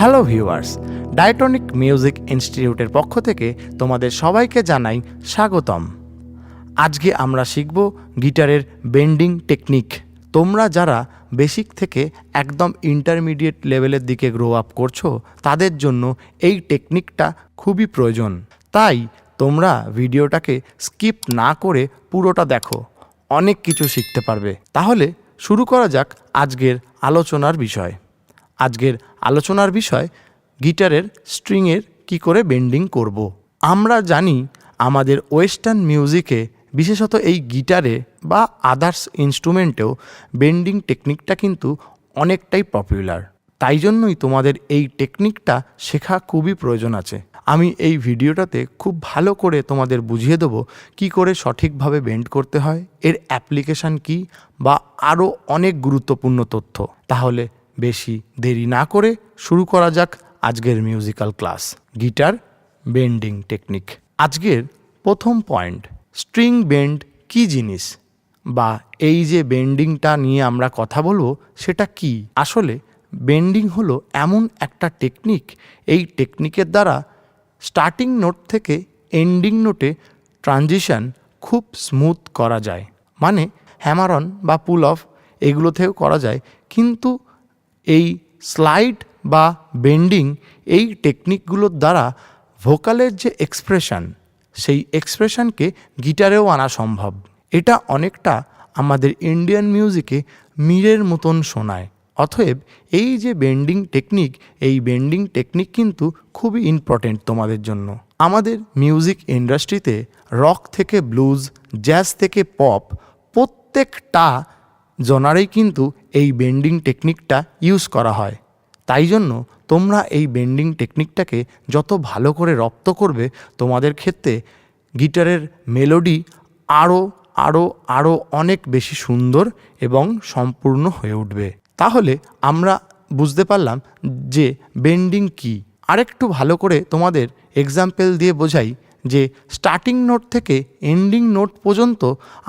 Hello viewers, ডায়টনিক music ইনস্টিটিউটের পক্ষ থেকে তোমাদের সবাইকে জানাই স্বাগতম। আজকে আমরা শিখব গিটারের বেন্ডিং টেকনিক। তোমরা যারা বেসিক থেকে একদম ইন্টারমিডিয়েট লেভেলের দিকে গ্রো আপ করছো, তাদের জন্য এই টেকনিকটা খুবই প্রয়োজন। তাই তোমরা ভিডিওটাকে স্কিপ না করে পুরোটা দেখো, অনেক কিছু শিখতে পারবে। তাহলে শুরু করা যাক আজকের আলোচনার বিষয়। আজকের আলোচনার বিষয় গিটারের স্ট্রিংয়ের কি করে বেন্ডিং করব। আমরা জানি আমাদের ওয়েস্টার্ন মিউজিকে, বিশেষত এই গিটারে বা আদার্স ইনস্ট্রুমেন্টেও বেন্ডিং টেকনিকটা কিন্তু অনেকটাই পপুলার। তাই জন্যই তোমাদের এই টেকনিকটা শেখা খুবই প্রয়োজন আছে। আমি এই ভিডিওটাতে খুব ভালো করে তোমাদের বুঝিয়ে দেবো কি করে সঠিকভাবে বেন্ড করতে হয়, এর অ্যাপ্লিকেশান কি, বা আরও অনেক গুরুত্বপূর্ণ তথ্য। তাহলে বেশি দেরি না করে শুরু করা যাক আজকের musical class, guitar bending technique. আজকের প্রথম পয়েন্ট, স্ট্রিং বেন্ড কি জিনিস, বা এই যে বেন্ডিংটা নিয়ে আমরা কথা বলবো সেটা কি। আসলে বেন্ডিং হলো এমন একটা টেকনিক, এই টেকনিকের দ্বারা স্টার্টিং নোট থেকে এন্ডিং নোটে ট্রানজিশন খুব স্মুথ করা যায়। মানে হ্যামার অন বা পুল অফ এগুলোতেও করা যায়, কিন্তু এই স্লাইড বা বেন্ডিং এই টেকনিকগুলোর দ্বারা ভোকালের যে এক্সপ্রেশন, সেই এক্সপ্রেশনকে গিটারেও আনা সম্ভব। এটা অনেকটা আমাদের ইন্ডিয়ান মিউজিকে মিরের মতন শোনায়। অতএব এই যে বেন্ডিং টেকনিক, এই বেন্ডিং টেকনিক কিন্তু খুবই ইম্পর্টেন্ট তোমাদের জন্য। আমাদের মিউজিক ইন্ডাস্ট্রিতে রক থেকে ব্লুজ, জ্যাজ থেকে পপ, প্রত্যেকটা জনারেই কিন্তু এই বেন্ডিং টেকনিকটা ইউজ করা হয়। তাই জন্য তোমরা এই বেন্ডিং টেকনিকটাকে যত ভালো করে রপ্ত করবে, তোমাদের ক্ষেত্রে গিটারের মেলোডি আরও অনেক বেশি সুন্দর এবং সম্পূর্ণ হয়ে উঠবে। তাহলে আমরা বুঝতে পারলাম যে বেন্ডিং কি। আরেকটু ভালো করে তোমাদের এক্সাম্পল দিয়ে বোঝাই যে স্টার্টিং নোট থেকে এন্ডিং নোট পর্যন্ত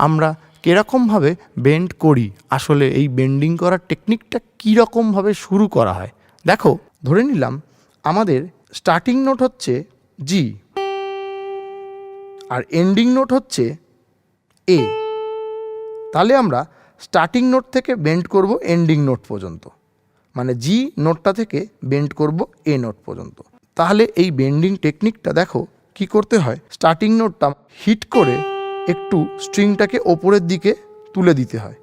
আমরা কীরকমভাবে বেন্ড করি। আসলে এই বেন্ডিং করার টেকনিকটা কীরকমভাবে শুরু করা হয় দেখো। ধরে নিলাম আমাদের স্টার্টিং নোট হচ্ছে জি, আর এন্ডিং নোট হচ্ছে এ। তাহলে আমরা স্টার্টিং নোট থেকে বেন্ড করব এন্ডিং নোট পর্যন্ত, মানে জি নোটটা থেকে বেন্ড করব এ নোট পর্যন্ত। তাহলে এই বেন্ডিং টেকনিকটা দেখো কি করতে হয়। স্টার্টিং নোটটা হিট করে একটু স্ট্রিংটাকে ওপরের দিকে তুলে দিতে হয়।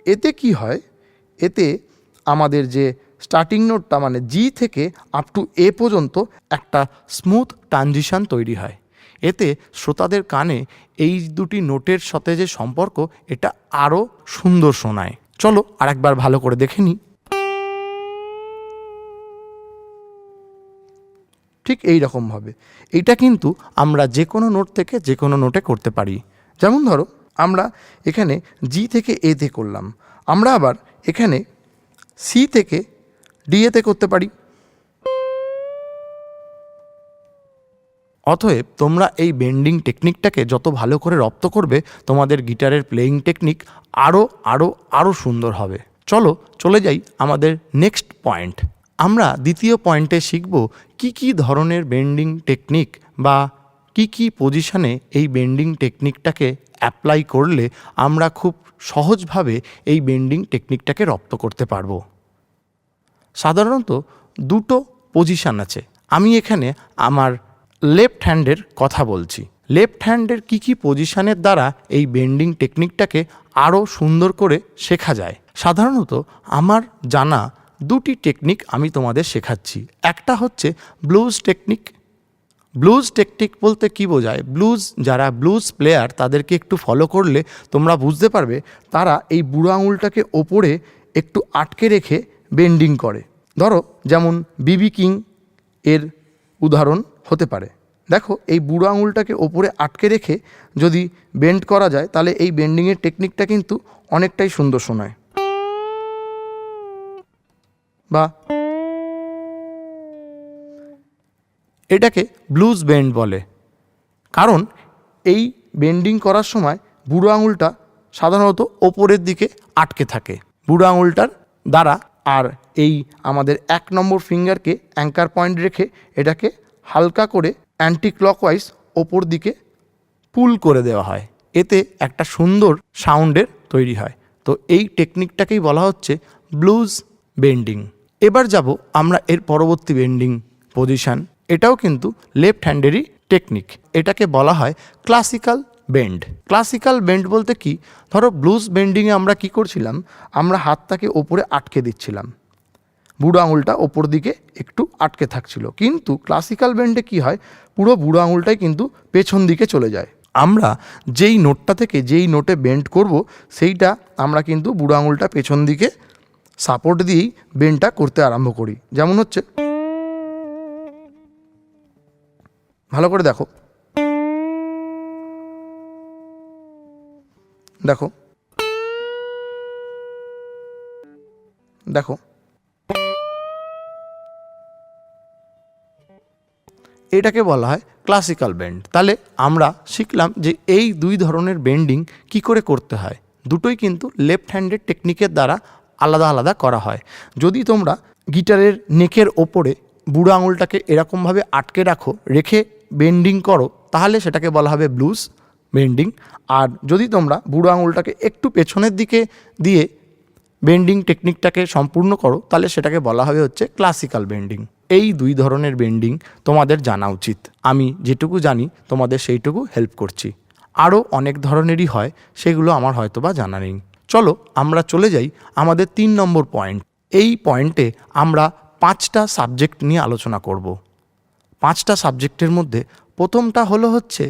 এতে কি হয়, এতে আমাদের যে স্টার্টিং নোটটা মানে জি থেকে আপ টু এ পর্যন্ত একটা স্মুথ ট্রানজিশন তৈরি হয়। এতে শ্রোতাদের কানে এই দুটি নোটের সাথে যে সম্পর্ক, এটা আরও সুন্দর শোনায়। চলো আরেকবার ভালো করে দেখে নিই। ঠিক এই রকমভাবে এইটা কিন্তু আমরা যে কোনো নোট থেকে যে কোনো নোটে করতে পারি। যেমন ধরো আমরা এখানে জি থেকে এতে করলাম, আমরা আবার এখানে সি থেকে ডি এতে করতে পারি। অতএব তোমরা এই বেন্ডিং টেকনিকটাকে যত ভালো করে রপ্ত করবে, তোমাদের গিটারের প্লেয়িং টেকনিক আরও সুন্দর হবে। চলো চলে যাই আমাদের নেক্সট পয়েন্ট। আমরা দ্বিতীয় পয়েন্টে শিখব কি ধরনের বেন্ডিং টেকনিক বা কি পজিশনে এই বেন্ডিং টেকনিকটাকে অ্যাপ্লাই করলে আমরা খুব সহজভাবে এই বেন্ডিং টেকনিকটাকে রপ্ত করতে পারবো। সাধারণত দুটো পজিশান আছে। আমি এখানে আমার লেফট হ্যান্ডের কথা বলছি। লেফট হ্যান্ডের কি পজিশানের দ্বারা এই বেন্ডিং টেকনিকটাকে আরও সুন্দর করে শেখা যায়। সাধারণত আমার জানা দুটি টেকনিক আমি তোমাদের শেখাচ্ছি। একটা হচ্ছে ব্লুজ টেকনিক। ব্লুজ টেকনিক বলতে কি বোঝায়, যারা ব্লুজ প্লেয়ার তাদেরকে একটু ফলো করলে তোমরা বুঝতে পারবে, তারা এই বুড়ো আঙুলটাকে ওপরে একটু আটকে রেখে বেন্ডিং করে। ধরো যেমন বিবি কিং এর উদাহরণ হতে পারে। দেখো এই বুড়ো আঙুলটাকে ওপরে আটকে রেখে যদি বেন্ড করা যায়, তাহলে এই বেন্ডিংয়ের টেকনিকটা কিন্তু অনেকটাই সুন্দর শোনায়। বা এটাকে ব্লুজ বেন্ড বলে, কারণ এই বেন্ডিং করার সময় বুড়ো আঙুলটা সাধারণত ওপরের দিকে আটকে থাকে। বুড়ো আঙুলটার দ্বারা আর এই আমাদের 1 নম্বর ফিঙ্গারকে অ্যাঙ্কার পয়েন্ট রেখে এটাকে হালকা করে অ্যান্টি ক্লকওয়াইজ ওপর দিকে পুল করে দেওয়া হয়, এতে একটা সুন্দর সাউন্ডের তৈরি হয়। তো এই টেকনিকটাকেই বলা হচ্ছে ব্লুজ বেন্ডিং। এবার যাব আমরা এর পরবর্তী বেন্ডিং পজিশন। এটাও কিন্তু লেফট হ্যান্ডেরই টেকনিক। এটাকে বলা হয় ক্লাসিক্যাল বেন্ড। ক্লাসিক্যাল বেন্ড বলতে কি, ধরো ব্লুজ বেন্ডিংয়ে আমরা কি করছিলাম, আমরা হাতটাকে ওপরে আটকে দিচ্ছিলাম, বুড়ো আঙুলটা ওপর দিকে একটু আটকে থাকছিল। কিন্তু ক্লাসিক্যাল বেন্ডে কি হয়, পুরো বুড়ো আঙুলটাই কিন্তু পেছন দিকে চলে যায়। আমরা যেই নোটটা থেকে যেই নোটে বেন্ড করব সেইটা আমরা কিন্তু বুড়ো আঙুলটা পেছন দিকে সাপোর্ট দিয়েই বেন্ডটা করতে আরম্ভ করি। যেমন হচ্ছে, ভালো করে দেখো, দেখো দেখো এটাকে বলা হয় ক্লাসিক্যাল বেন্ড। তাহলে আমরা শিখলাম যে এই দুই ধরনের বেন্ডিং কি করে করতে হয়। দুটোই কিন্তু লেফট হ্যান্ডের টেকনিকের দ্বারা আলাদা আলাদা করা হয়। যদি তোমরা গিটারের নেকের ওপরে বুড়ো আঙুলটাকে এরকমভাবে আটকে রেখে বেন্ডিং করো, তাহলে সেটাকে বলা হবে ব্লুজ বেন্ডিং। আর যদি তোমরা বুড়ো আঙুলটাকে একটু পেছনের দিকে দিয়ে বেন্ডিং টেকনিকটাকে সম্পূর্ণ করো, তাহলে সেটাকে বলা হবে হচ্ছে ক্লাসিক্যাল বেন্ডিং। এই দুই ধরনের বেন্ডিং তোমাদের জানা উচিত। আমি যেটুকু জানি তোমাদের সেইটুকু হেল্প করছি। আরও অনেক ধরনেরই হয়, সেগুলো আমার হয়তো বা জানা নেই। চলো আমরা চলে যাই আমাদের 3 নম্বর পয়েন্ট। এই পয়েন্টে আমরা 5টা সাবজেক্ট নিয়ে আলোচনা করব। 5টা সাবজেক্টের মধ্যে প্রথমটা হচ্ছে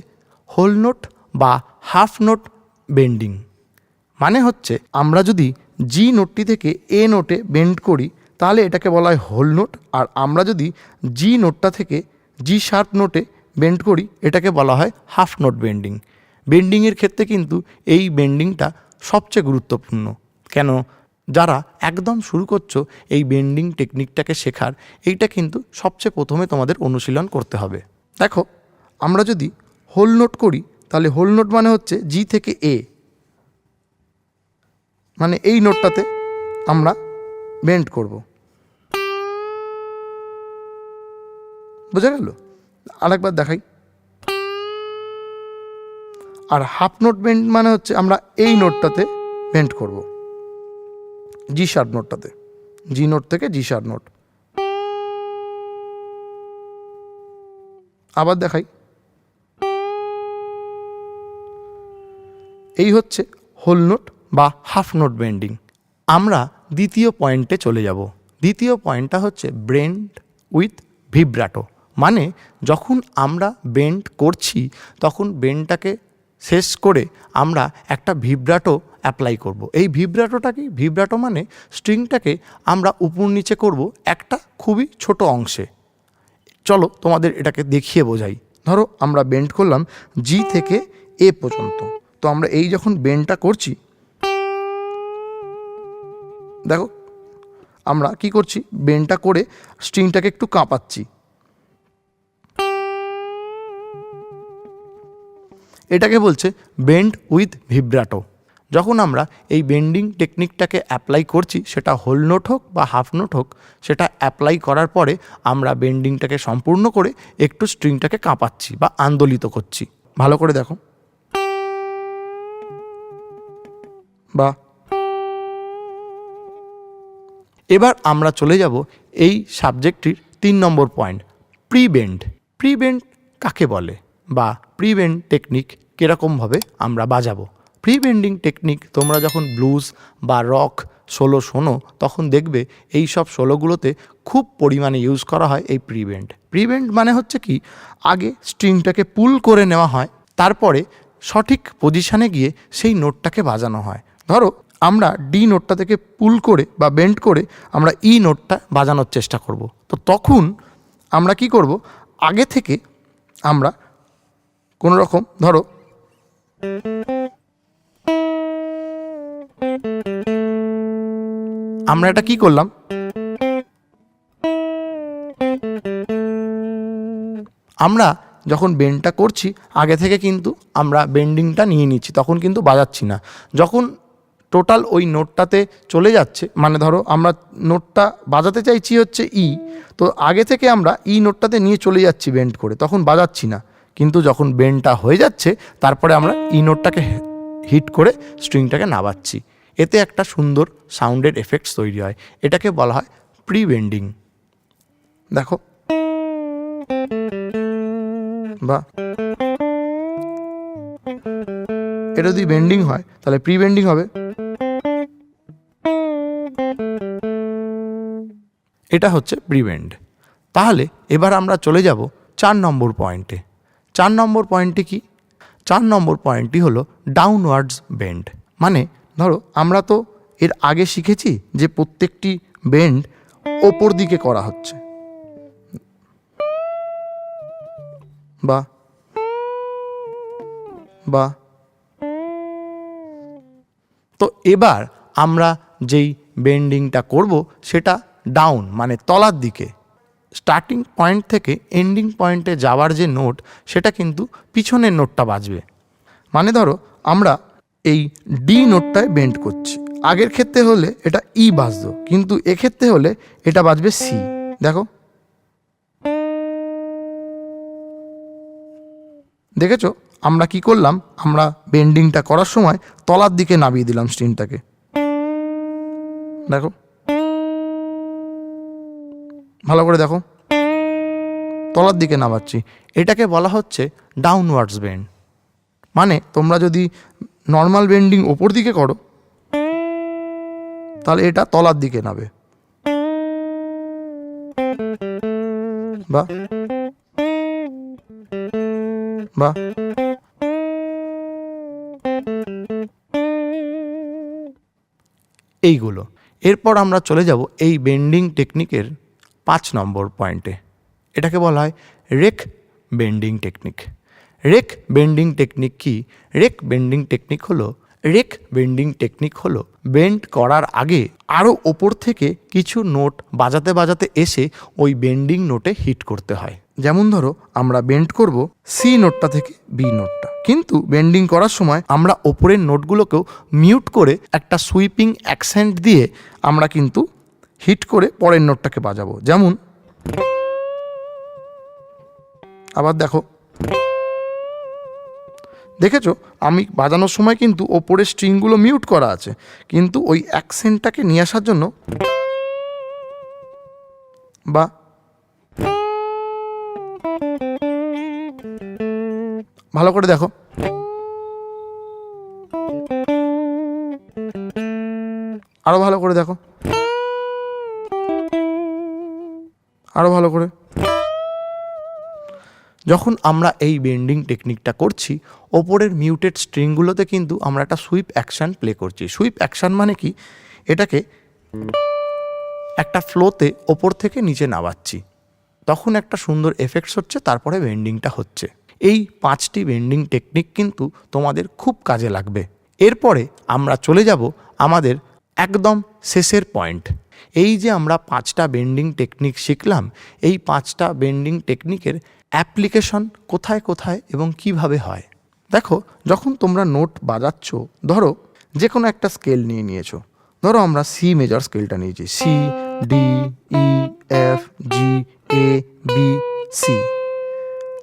হোল নোট বা হাফ নোট বেন্ডিং। মানে হচ্ছে, আমরা যদি জি নোটটি থেকে এ নোটে বেন্ড করি তাহলে এটাকে বলা হয় হোল নোট। আর আমরা যদি জি নোটটা থেকে জি শার্প নোটে বেন্ড করি এটাকে বলা হয় হাফ নোট বেন্ডিং। বেন্ডিংয়ের ক্ষেত্রে কিন্তু এই বেন্ডিংটা সবচেয়ে গুরুত্বপূর্ণ। কেন? যারা একদম শুরু করছো এই বেন্ডিং টেকনিকটাকে শেখার, এইটা কিন্তু সবচেয়ে প্রথমে তোমাদের অনুশীলন করতে হবে। দেখো, আমরা যদি হোল নোট করি তাহলে হোল নোট মানে হচ্ছে জি থেকে এ, মানে এই নোটটাতে আমরা বেন্ড করব। বোঝা গেল? আরেকবার দেখাই। আর হাফ নোট বেন্ড মানে হচ্ছে আমরা এই নোটটাতে বেন্ড করব, জি শার্প নোটটাতে, জি নোট থেকে জি শার্প নোট। আবার দেখাই। এই হচ্ছে হোল নোট বা হাফ নোট বেন্ডিং। আমরা দ্বিতীয় পয়েন্টে চলে যাব। দ্বিতীয় পয়েন্টটা হচ্ছে বেন্ড উইথ ভিব্রাটো। মানে যখন আমরা বেন্ড করছি তখন বেন্ডটাকে শেষ করে আমরা একটা ভিব্রাটো অ্যাপ্লাই করব। এই ভিব্রাটোটা কি? ভিব্রাটো মানে স্ট্রিংটাকে আমরা উপর নিচে করব একটা খুবই ছোট অংশে। চলো তোমাদের এটাকে দেখিয়ে বোঝাই। ধরো আমরা বেন্ড করলাম জি থেকে এ পর্যন্ত। তো আমরা এই যখন বেন্ডটা করছি, দেখো আমরা কি করছি, বেন্ডটা করে স্ট্রিংটাকে একটু কাঁপাচ্ছি। এটাকে বলছে বেন্ড উইথ ভিব্রাটো। যখন আমরা এই বেন্ডিং টেকনিকটাকে অ্যাপ্লাই করছি, সেটা হোল নোট হোক বা হাফ নোট হোক, সেটা অ্যাপ্লাই করার পরে আমরা বেন্ডিংটাকে সম্পূর্ণ করে একটু স্ট্রিংটাকে কাঁপাচ্ছি বা আন্দোলিত করছি। ভালো করে দেখো। বা এবার আমরা চলে যাব এই সাবজেক্টটির 3 নম্বর point, pre bend. Pre bend কাকে বলে বা প্রি বেন্ড টেকনিক কীরকমভাবে আমরা বাজাবো? প্রি বেন্ডিং টেকনিক তোমরা যখন ব্লুজ বা রক সোলো শোনো তখন দেখবে এই সব সোলোগুলোতে খুব পরিমাণে ইউজ করা হয় এই প্রি বেন্ড। প্রি বেন্ড মানে হচ্ছে কি, আগে স্ট্রিংটাকে পুল করে নেওয়া হয়, তারপরে সঠিক পজিশানে গিয়ে সেই নোটটাকে বাজানো হয়। ধরো আমরা ডি নোটটা থেকে পুল করে বা বেন্ড করে আমরা ই নোটটা বাজানোর চেষ্টা করব। তো তখন আমরা কি করব, আগে থেকে আমরা কোনো রকম, ধরো আমরা এটা কি করলাম, আমরা যখন বেন্ডটা করছি আগে থেকে কিন্তু আমরা বেন্ডিংটা নিয়ে নিচ্ছি, তখন কিন্তু বাজাচ্ছি না। যখন টোটাল ওই নোটটাতে চলে যাচ্ছে, মানে ধরো আমরা নোটটা বাজাতে চাইছি হচ্ছে ই, তো আগে থেকে আমরা ই নোটটাতে নিয়ে চলে যাচ্ছি বেন্ড করে, তখন বাজাচ্ছি না। কিন্তু যখন বেন্ডটা হয়ে যাচ্ছে তারপরে আমরা ই নোটটাকে হিট করে স্ট্রিংটাকে নাবাচ্ছি, এতে একটা সুন্দর সাউন্ডের এফেক্টস তৈরি হয়। এটাকে বলা হয় প্রি বেন্ডিং। দেখো, বা এটা যদি বেন্ডিং হয় তাহলে প্রি বেন্ডিং হবে। এটা হচ্ছে প্রি বেন্ড। তাহলে এবার আমরা চলে যাব 4 নম্বর পয়েন্টে। 4 নম্বর পয়েন্টে কি? 4 নম্বর পয়েন্টটি হলো ডাউনওয়ার্ডস বেন্ড। মানে ধরো আমরা তো এর আগে শিখেছি যে প্রত্যেকটি বেন্ড ওপর দিকে করা হচ্ছে, বা বা তো এবার আমরা যেই বেন্ডিংটা করব সেটা ডাউন মানে তলার দিকে। স্টার্টিং পয়েন্ট থেকে এন্ডিং পয়েন্টে যাওয়ার যে নোট সেটা কিন্তু পিছনের নোটটা বাজবে। মানে ধরো আমরা এই ডি নোটটায় বেন্ড করছি, আগের ক্ষেত্রে হলে এটা ই বাজতো, কিন্তু এক্ষেত্রে হলে এটা বাজবে সি। দেখো, দেখেছো আমরা কি করলাম? আমরা বেন্ডিংটা করার সময় তলার দিকে নামিয়ে দিলাম স্ট্রিংটাকে। দেখো, ভালো করে দেখো, তলার দিকে নামাচ্ছি, এটাকে বলা হচ্ছে ডাউনওয়ার্ডস বেন্ড। মানে তোমরা যদি নর্মাল বেন্ডিং ওপর দিকে করো তাহলে এটা তলার দিকে নাবে, বা বা এইগুলো। এরপর আমরা চলে যাব এই বেন্ডিং টেকনিকের 5 নম্বর পয়েন্টে। এটাকে বলা হয় rake bending technique. Rake bending technique কি? রেক বেন্ডিং টেকনিক হলো বেন্ড করার আগে আরও ওপর থেকে কিছু নোট বাজাতে বাজাতে এসে ওই বেন্ডিং নোটে হিট করতে হয়। যেমন ধরো আমরা বেন্ড করব সি নোটটা থেকে বি নোটটা, কিন্তু বেন্ডিং করার সময় আমরা ওপরের নোটগুলোকেও মিউট করে একটা সুইপিং অ্যাকসেন্ট দিয়ে আমরা কিন্তু হিট করে পরের নোটটাকে বাজাবো। যেমন আবার দেখো, দেখেছো আমি বাজানোর সময় কিন্তু ওপরের স্ট্রিংগুলো মিউট করা আছে, কিন্তু ওই অ্যাকসেন্টটাকে নিয়ে আসার জন্য বা ভালো করে দেখো, আরো ভালো করে দেখো, আরো ভালো করে। যখন আমরা এই বেন্ডিং টেকনিকটা করছি ওপরের মিউটেড স্ট্রিংগুলোতে কিন্তু আমরা একটা সুইপ অ্যাকশান প্লে করছি। সুইপ অ্যাকশান মানে কি? এটাকে একটা ফ্লোতে ওপর থেকে নিচে নামাচ্ছি, তখন একটা সুন্দর এফেক্টস হচ্ছে, তারপরে বেন্ডিংটা হচ্ছে। এই 5টি বেন্ডিং টেকনিক কিন্তু তোমাদের খুব কাজে লাগবে। এরপরে আমরা চলে যাব আমাদের একদম শেষের পয়েন্ট। এই যে আমরা 5টা বেন্ডিং টেকনিক শিখলাম, এই 5টা বেন্ডিং টেকনিকের অ্যাপ্লিকেশন কোথায় কোথায় এবং কিভাবে হয়। দেখো, যখন তোমরা নোট বাজাচ্ছ, ধরো যে কোনো একটা স্কেল নিয়েছো, ধরো আমরা সি মেজর স্কেলটা নিয়েছি, C D E F G A B C.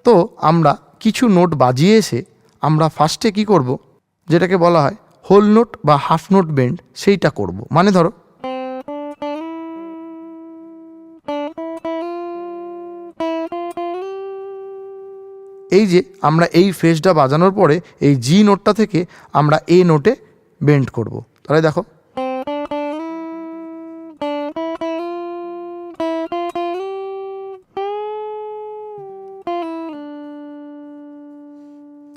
তো আমরা কিছু নোট বাজিয়ে এসে আমরা ফার্স্টে কি করব, যেটাকে বলা হয় হোল নোট বা হাফ নোট বেন্ড, সেইটা করব। মানে ধরো এই যে আমরা এই ফ্রেজটা বাজানোর পরে এই জি নোটটা থেকে আমরা এ নোটে বেন্ড করব। তাহলে দেখো,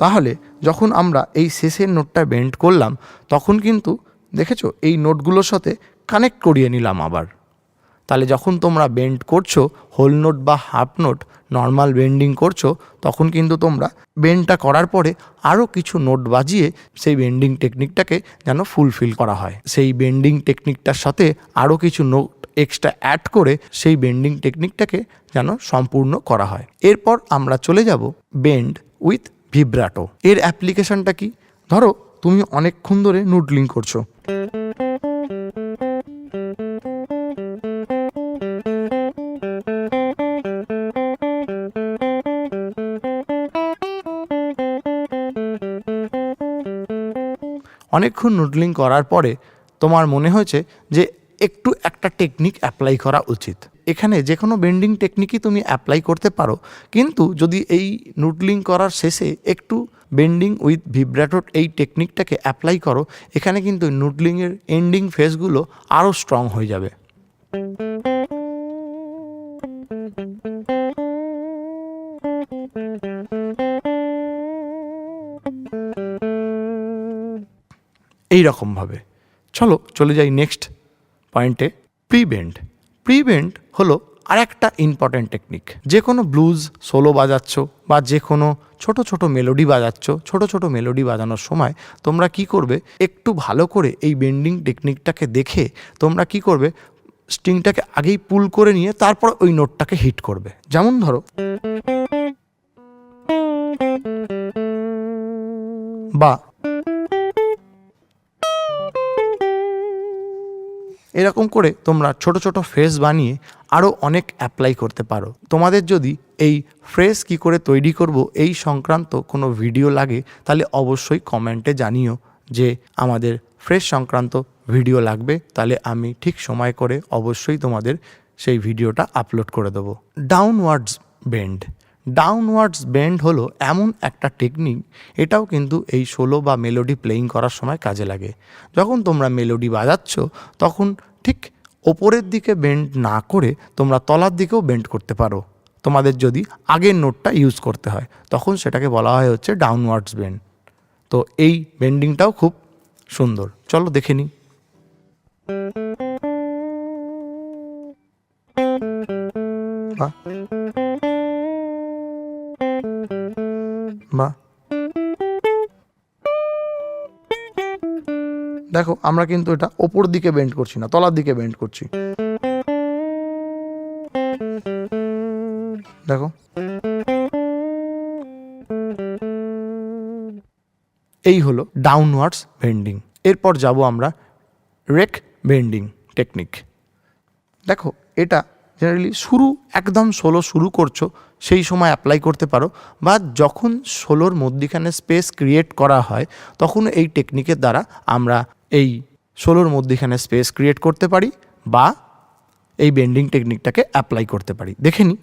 তাহলে যখন আমরা এই শেষের নোটটা বেন্ড করলাম তখন কিন্তু দেখেছো এই নোটগুলোর সাথে কানেক্ট করিয়ে নিলাম আবার। তাহলে যখন তোমরা বেন্ড করছো হোল নোট বা হাফ নোট নর্মাল বেন্ডিং করছো, তখন কিন্তু তোমরা বেন্ডটা করার পরে আরও কিছু নোট বাজিয়ে সেই বেন্ডিং টেকনিকটাকে যেন ফুলফিল করা হয়। সেই বেন্ডিং টেকনিকটার সাথে আরও কিছু নোট এক্সট্রা অ্যাড করে সেই বেন্ডিং টেকনিকটাকে যেন সম্পূর্ণ করা হয়। এরপর আমরা চলে যাব বেন্ড উইথ ভিব্রাটো। এর অ্যাপ্লিকেশনটা কি? ধরো তুমি অনেকক্ষণ ধরে নুডলিং করছো, অনেকক্ষণ নুডলিং করার পরে তোমার মনে হয়েছে যে একটু একটা টেকনিক অ্যাপ্লাই করা উচিত। এখানে যে কোনো বেন্ডিং টেকনিকই তুমি অ্যাপ্লাই করতে পারো, কিন্তু যদি এই নুডলিং করার শেষে একটু বেন্ডিং উইথ ভিব্রাটো এই টেকনিকটাকে অ্যাপ্লাই করো, এখানে কিন্তু নুডলিংয়ের এন্ডিং ফেসগুলো আরও স্ট্রং হয়ে যাবে। এই রকমভাবে চলে যাই নেক্সট পয়েন্টে, প্রিবেন্ড। প্রিবেন্ড হলো আরেকটা ইম্পর্ট্যান্ট টেকনিক। যে কোনো ব্লুজ সোলো বাজাচ্ছ বা যে কোনো ছোট ছোট মেলোডি বাজাচ্ছ, ছোট ছোট মেলোডি বাজানোর সময় তোমরা কি করবে, একটু ভালো করে এই বেন্ডিং টেকনিকটাকে দেখে তোমরা কি করবে, স্ট্রিংটাকে আগেই পুল করে নিয়ে তারপর ওই নোটটাকে হিট করবে। যেমন ধরো বা এরকম করে তোমরা ছোট ছোট ফ্রেজ বানিয়ে আরও অনেক অ্যাপ্লাই করতে পারো। তোমাদের যদি এই ফ্রেজ কি করে তৈরি করব এই সংক্রান্ত কোনো ভিডিও লাগে, তাহলে অবশ্যই কমেন্টে জানিও যে আমাদের ফ্রেজ সংক্রান্ত ভিডিও লাগবে, তাহলে আমি ঠিক সময় করে অবশ্যই তোমাদের সেই ভিডিওটা আপলোড করে দেবো। Downwards bend. ডাউনওয়ার্ডস বেন্ড হলো এমন একটা টেকনিক, এটাও কিন্তু এই সোলো বা মেলোডি প্লেয়িং করার সময় কাজে লাগে। যখন তোমরা মেলোডি বাজাচ্ছ তখন ঠিক ওপরের দিকে বেন্ড না করে তোমরা তলার দিকেও বেন্ড করতে পারো। তোমাদের যদি আগের নোটটা ইউজ করতে হয় তখন সেটাকে বলা হয় হচ্ছে ডাউনওয়ার্ডস বেন্ড। তো এই বেন্ডিংটাও খুব সুন্দর, চলো দেখে নিই। বা দেখো আমরা কিন্তু এটা ওপর দিকে বেন্ড করছি না, তলার দিকে বেন্ড করছি। দেখো এই হলো ডাউনওয়ার্ডস বেন্ডিং। এরপর যাব আমরা রেক বেন্ডিং টেকনিক। দেখো এটা জেনারেলি একদম সোলো শুরু করছো সেই সময় অ্যাপ্লাই করতে পারো, বা যখন সোলোর মধ্যিখানে স্পেস ক্রিয়েট করা হয় তখন এই টেকনিকের দ্বারা আমরা এই সোলোর মধ্যিখানে স্পেস ক্রিয়েট করতে পারি বা এই বেন্ডিং টেকনিকটাকে অ্যাপ্লাই করতে পারি। দেখে নিই,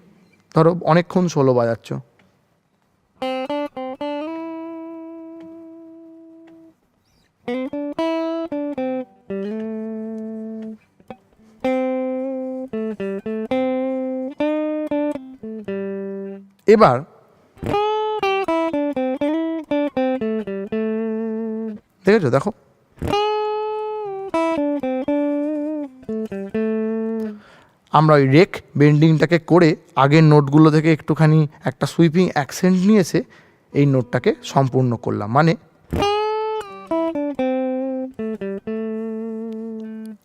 ধরো অনেকক্ষণ সোলো বাজাচ্ছ, এবার দেখেছো, দেখো আমরা ওই রেক বেন্ডিংটাকে করে আগের নোটগুলো থেকে একটুখানি একটা সুইপিং অ্যাকসেন্ট নিয়ে এসে এই নোটটাকে সম্পূর্ণ করলাম, মানে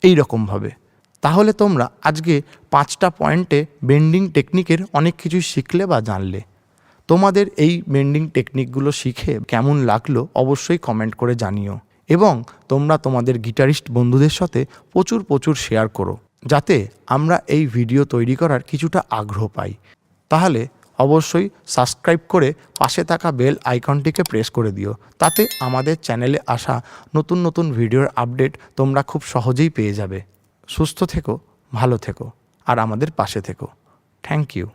এই রকমভাবে। তাহলে তোমরা আজকে 5টা পয়েন্টে বেন্ডিং টেকনিকের অনেক কিছু শিখলে বা জানলে। তোমাদের এই বেন্ডিং টেকনিকগুলো শিখে কেমন লাগলো অবশ্যই কমেন্ট করে জানিও, এবং তোমরা তোমাদের গিটারিস্ট বন্ধুদের সাথে প্রচুর শেয়ার করো, যাতে আমরা এই ভিডিও তৈরি করার কিছুটা আগ্রহ পাই। তাহলে অবশ্যই সাবস্ক্রাইব করে পাশে থাকা বেল আইকনটিকে প্রেস করে দিও, তাতে আমাদের চ্যানেলে আসা নতুন নতুন ভিডিওর আপডেট তোমরা খুব সহজেই পেয়ে যাবে। সুস্থ থেকো, ভালো থেকো, আর আমাদের পাশে থেকো। Thank you.